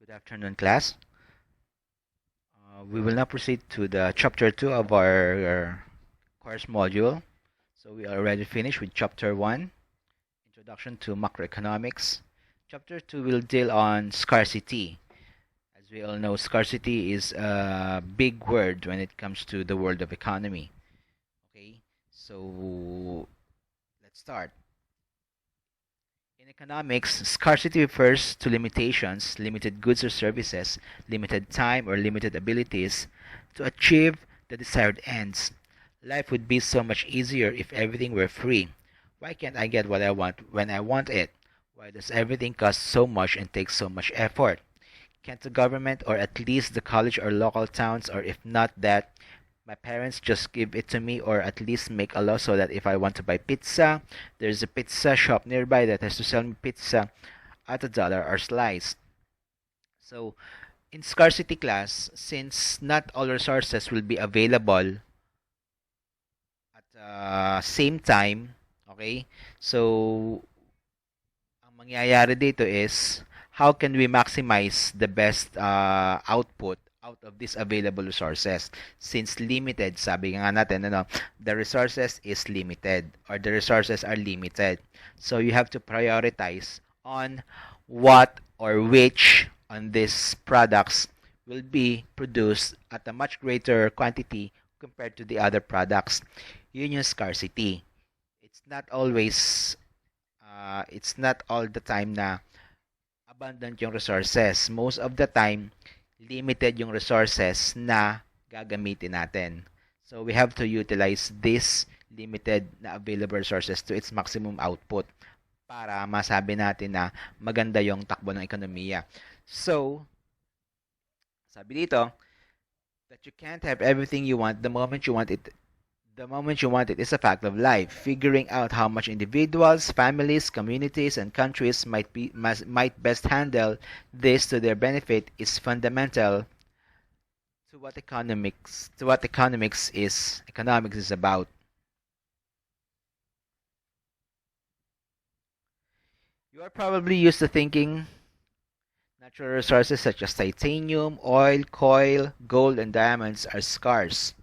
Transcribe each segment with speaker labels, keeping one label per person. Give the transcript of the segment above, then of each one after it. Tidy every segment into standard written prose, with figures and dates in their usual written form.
Speaker 1: Good afternoon, class. We will now proceed to the chapter 2 of our course module. So we are already finished with chapter 1, Introduction to Macroeconomics. Chapter 2 will deal on scarcity. As we all know, scarcity is a big word when it comes to the world of economy. Okay, so let's start. In economics, scarcity refers to limitations, limited goods or services, limited time or limited abilities to achieve the desired ends. Life would be so much easier if everything were free. Why can't I get what I want when I want it? Why does everything cost so much and take so much effort? Can't the government or at least the college or local towns, or if not that, my parents just give it to me, or at least make a law so that if I want to buy pizza, there's a pizza shop nearby that has to sell me pizza at $1 or slice. So, in scarcity class, since not all resources will be available at the same time, okay? So, ang mangyayari dito is how can we maximize the best output out of these available resources since limited, sabi nga natin, the resources is limited or the resources are limited, so you have to prioritize on what or which on these products will be produced at a much greater quantity compared to the other products. Yun yung scarcity. It's not all the time na abundant yung resources. Most of the time, limited yung resources na gagamitin natin. So, we have to utilize this limited na available resources to its maximum output para masabi natin na maganda yung takbo ng ekonomiya. So, sabi dito, that you can't have everything you want the moment you want it. The moment you want it is a fact of life. Figuring out how much individuals, families, communities, and countries might best handle this to their benefit is fundamental to what economics is about. You are probably used to thinking natural resources such as titanium, oil, coal, gold, and diamonds are scarce.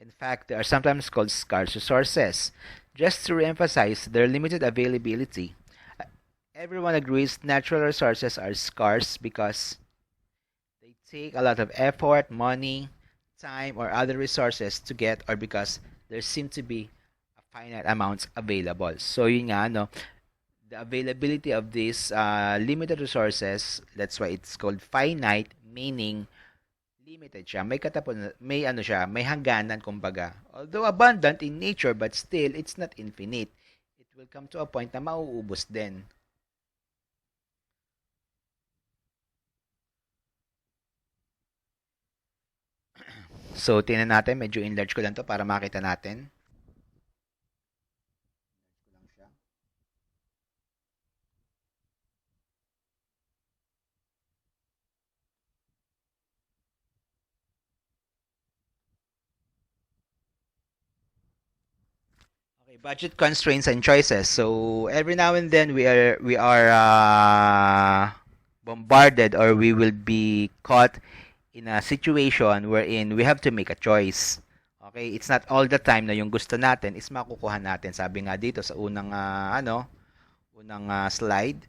Speaker 1: In fact, they are sometimes called scarce resources, just to re-emphasize their limited availability. Everyone agrees natural resources are scarce because they take a lot of effort, money, time, or other resources to get, or because there seem to be a finite amounts available. So yun nga, the availability of these limited resources, that's why it's called finite, meaning limited siya. May hangganan kumbaga. Although abundant in nature, but still, it's not infinite. It will come to a point na mauubos din. So, tingnan natin. Medyo enlarge ko lang to para makita natin. Okay, budget constraints and choices. So every now and then we are bombarded, or we will be caught in a situation wherein we have to make a choice. Okay, it's not all the time na yung gusto natin is makukuha natin. Sabi nga dito sa unang slide,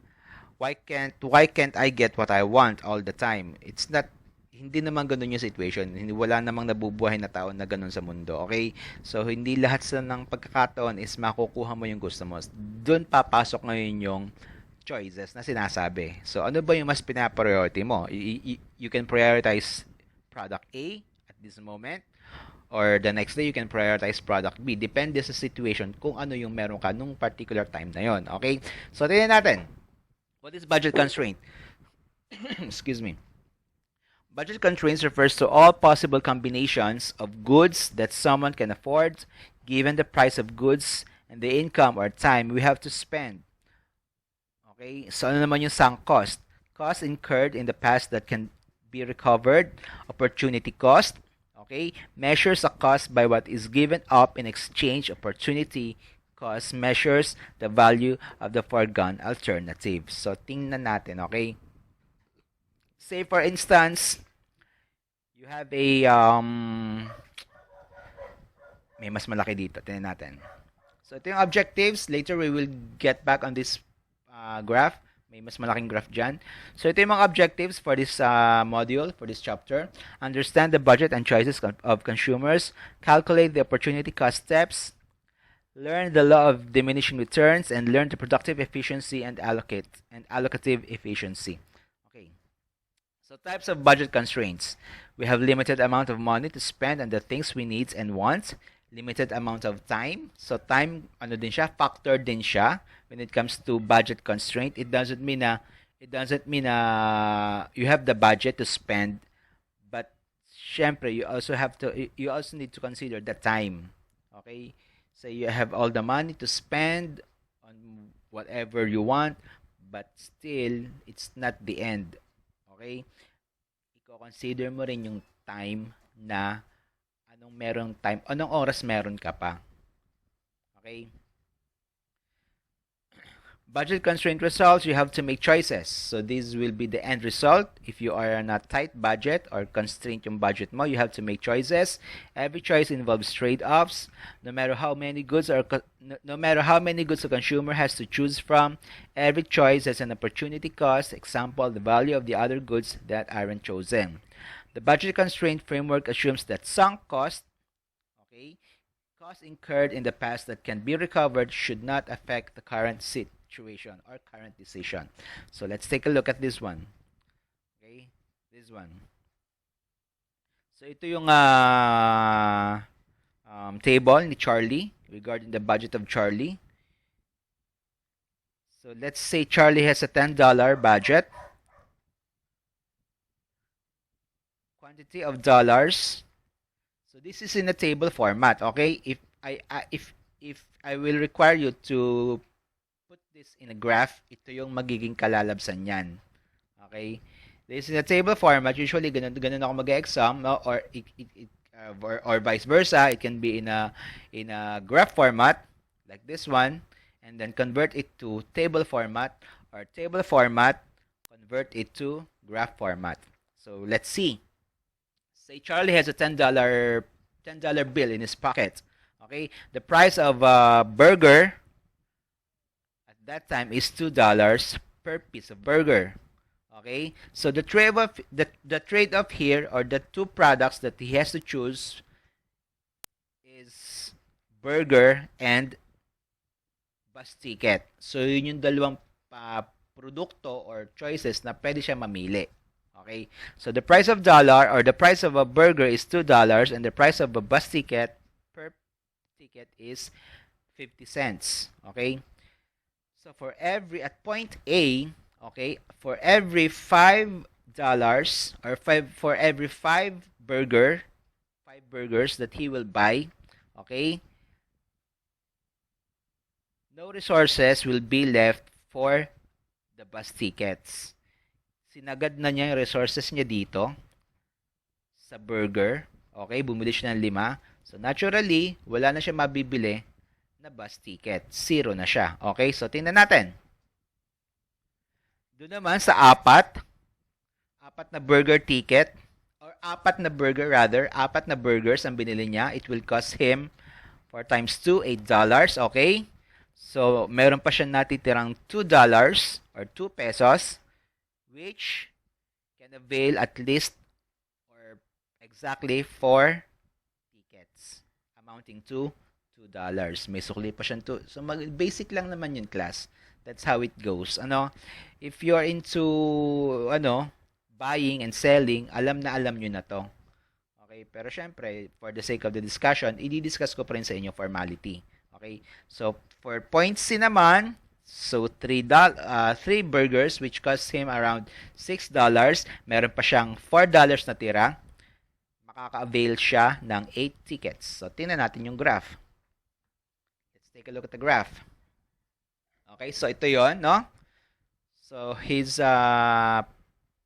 Speaker 1: why can't I get what I want all the time? It's not, hindi naman ganun yung situation. Wala namang nabubuhay na tao na ganun sa mundo. Okay? So, hindi lahat ng pagkakataon is makukuha mo yung gusto mo. Doon papasok ngayon yung choices na sinasabi. So, ano ba yung mas pinapriority mo? You can prioritize product A at this moment, or the next day you can prioritize product B. Depende sa situation kung ano yung meron ka nung particular time na yon. Okay? So, tingnan natin. What is budget constraint? Excuse me. Budget constraints refers to all possible combinations of goods that someone can afford given the price of goods and the income or time we have to spend. Okay? So, ano naman yung sunk cost? Cost incurred in the past that can be recovered. Opportunity cost. Okay? Measures a cost by what is given up in exchange. Opportunity cost measures the value of the foregone alternative. So, tingnan natin. Okay? say for instance, you have a may mas malaki dito. Tingnan natin. So ito yung objectives. Later we will get back on this graph. May mas malaking graph dyan. So ito yung mga objectives for this module, for this chapter. Understand the budget and choices of consumers. Calculate the opportunity cost steps. Learn the law of diminishing returns and learn the productive efficiency and allocative efficiency. Okay. So types of budget constraints. We have limited amount of money to spend on the things we need and want. Limited amount of time. So time, ano din siya, factor din siya when it comes to budget constraint. It doesn't mean na you have the budget to spend, but syempre you also need to consider the time. Okay? So you have all the money to spend on whatever you want, but still it's not the end. Okay? I-consider mo rin yung time na anong oras meron ka pa. Okay? Budget constraint results, you have to make choices. So this will be the end result. If you are on a tight budget or constraint yung budget mo, you have to make choices. Every choice involves trade-offs. No matter how many goods a consumer has to choose from, every choice has an opportunity cost. Example, the value of the other goods that aren't chosen. The budget constraint framework assumes that sunk cost, okay, costs incurred in the past that can be recovered should not affect the current situation or current decision. So let's take a look at this one. Okay, this one. So ito yung table ni Charlie regarding the budget of Charlie. So let's say Charlie has a $10 budget. Quantity of dollars. So this is in a table format, okay? If I will require you to put this in a graph, ito yung magiging kalalabsan niyan. Okay? This is a table format. Usually ganun ako mag-exam, no? Or vice versa. It can be in a graph format like this one, and then convert it to table format, or table format, convert it to graph format. So let's see. Say Charlie has a $10 bill in his pocket. Okay, the price of a burger at that time is $2 per piece of burger. Okay, so the trade-off here, or the two products that he has to choose, is burger and bus ticket. So yun yung dalawang produkto or choices na pwede siya mamili. Okay, so the price of dollar, or the price of a burger, is $2, and the price of a bus ticket per ticket is 50 cents. Okay, so for at point A, okay, for every $5 or for every five burgers that he will buy, okay, no resources will be left for the bus tickets. Sinagad na niya yung resources niya dito sa burger. Okay, bumili siya ng 5. So, naturally, wala na siya mabibili na bus ticket. 0 na siya. Okay, so tingnan natin. Doon naman sa apat na burger ticket, or apat na burgers ang binili niya. It will cost him 4 times 2, $8. Okay, so meron pa siya natitirang $2 or 2 pesos, which can avail at least or exactly 4 tickets amounting to $2. May sukli pa siyang 2. So basic lang naman yun, class. That's how it goes. If you're into buying and selling, alam nyo na to. Okay, pero syempre, for the sake of the discussion, i-discuss ko pa rin sa inyo formality. Okay? So for point C naman, so 3 burgers which cost him around $6. Meron pa siyang $4 na tira. Makaka-avail siya ng 8 tickets. So tingnan natin yung graph. Let's take a look at the graph. Okay, so ito yon, no? So his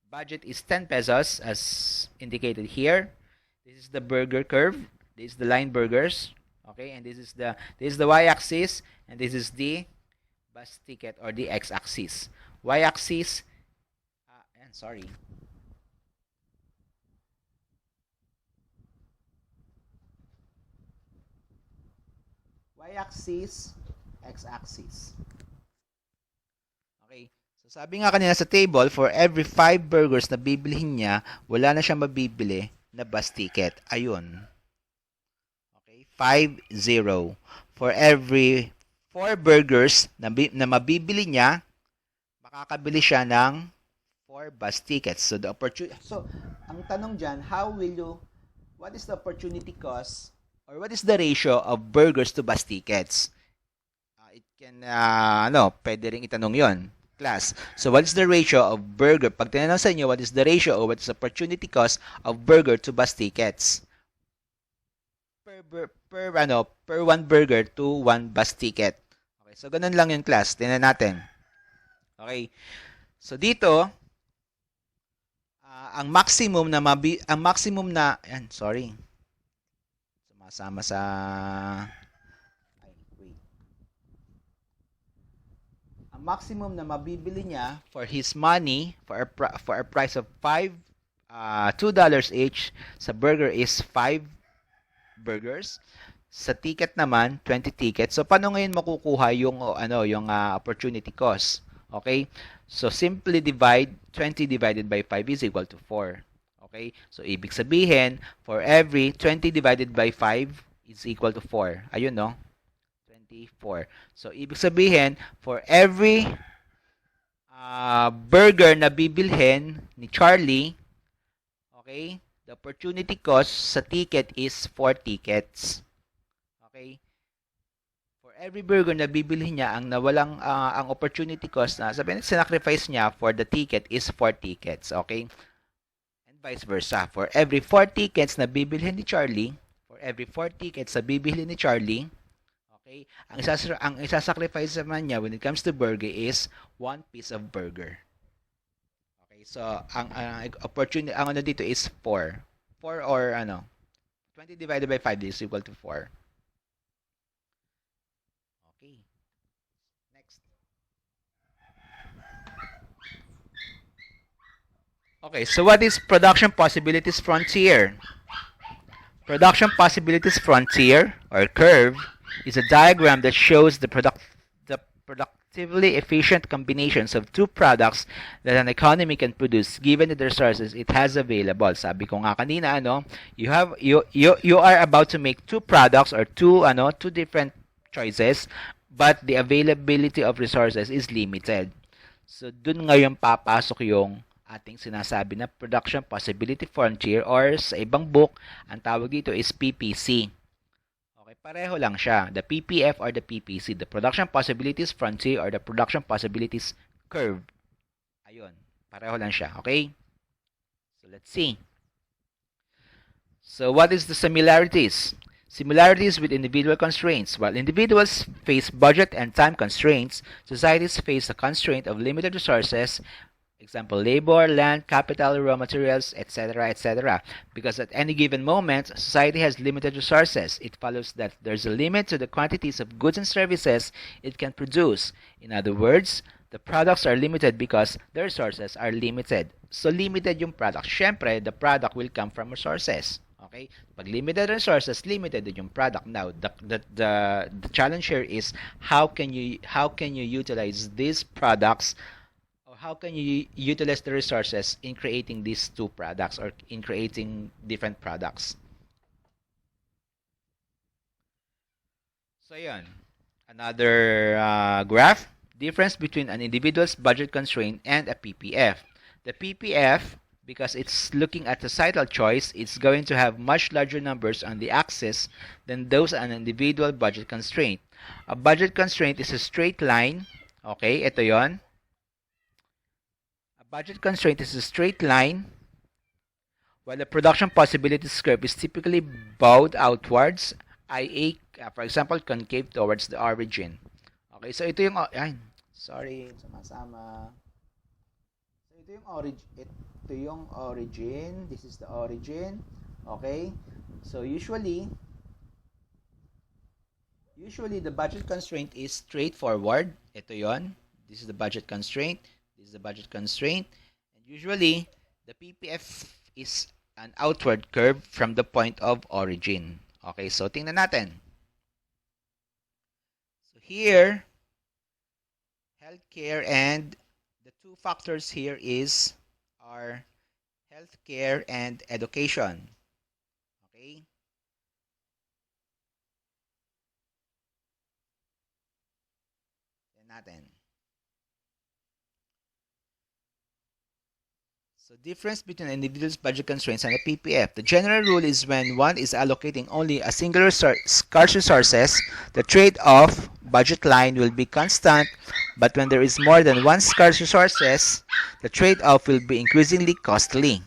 Speaker 1: budget is 10 pesos as indicated here. This is the burger curve. This is the line burgers. Okay, and this is the y-axis, and this is the bus ticket or the x-axis. Y-axis, sorry. y-axis, x-axis. Okay. So sabi nga kanina sa table, for every 5 burgers na bibilihin niya, wala na siyang mabibili na bus ticket. Ayun. Okay, 5-0. For every 4 burgers na mabibili niya, makakabili siya ng 4 bus tickets. So ang tanong diyan, what is the opportunity cost or what is the ratio of burgers to bus tickets? It can pwede ring itanong 'yon, class. So what is the ratio of burger? Pag tinanong sa inyo, what is the ratio or what is the opportunity cost of burger to bus tickets? Per 1 burger to 1 bus ticket. Okay, so ganun lang 'yung class. Tingnan natin. Okay. So dito, ang maximum na sumasama sa ang maximum na mabibili niya for his money for a price of $2 each sa burger is 5 burgers. Sa ticket naman 20 tickets. So paano ngayon makukuha yung opportunity cost? Okay? So simply divide 20 divided by 5 is equal to 4. Okay? So ibig sabihin, for every 20 divided by 5 is equal to 4. Ayun, no? 24. So ibig sabihin, for every burger na bibilhin ni Charlie, okay, the opportunity cost sa ticket is 4 tickets. Okay? For every burger na bibilhin niya, ang opportunity cost na sabihin sinacrifice niya for the ticket is 4 tickets. Okay? And vice versa. For every 4 tickets na bibilhin ni Charlie, okay, ang isasacrifice naman niya when it comes to burger is 1 piece of burger. Okay, so ang opportunity dito is 4. 4 or 20 divided by 5 is equal to 4. Okay. Next. Okay, so what is production possibilities frontier? Production possibilities frontier or curve is a diagram that shows the productively efficient combinations of two products that an economy can produce given the resources it has available. Sabi ko nga kanina, you are about to make two products or two different choices, but the availability of resources is limited. So dun ngayon papasok yung ating sinasabi na production possibility frontier or sa ibang book, ang tawag dito is PPC. Okay, pareho lang siya. The PPF or the PPC, the production possibilities frontier or the production possibilities curve. Ayun, pareho lang siya. Okay? So let's see. So what is the similarities? Similarities with individual constraints. While individuals face budget and time constraints, societies face the constraint of limited resources. Example, labor, land, capital, raw materials, etc., etc. Because at any given moment, society has limited resources. It follows that there's a limit to the quantities of goods and services it can produce. In other words, the products are limited because the resources are limited. So, limited yung product. Syempre, the product will come from resources. Okay? Pag limited resources, limited din yung product. Now, the challenge here is how can you utilize these products, how can you utilize the resources in creating these two products or in creating different products? So, yan. Another graph. Difference between an individual's budget constraint and a PPF. The PPF, because it's looking at societal choice, it's going to have much larger numbers on the axis than those on an individual budget constraint. A budget constraint is a straight line. Okay, ito yon. Budget constraint is a straight line, while the production possibilities curve is typically bowed outwards, i.e., for example, concave towards the origin. Okay, so ito yung, sumasama. So ito yung origin, this is the origin, okay? So usually the budget constraint is straightforward. Ito yon. This is the budget constraint. This is the budget constraint. And usually, the PPF is an outward curve from the point of origin. Okay, so tingnan natin. here, healthcare, and the two factors here are healthcare and education. Okay? Yan natin. So difference between an individual's budget constraints and a PPF. The general rule is when one is allocating only a single scarce resources, the trade-off budget line will be constant, but when there is more than one scarce resources, the trade-off will be increasingly costly.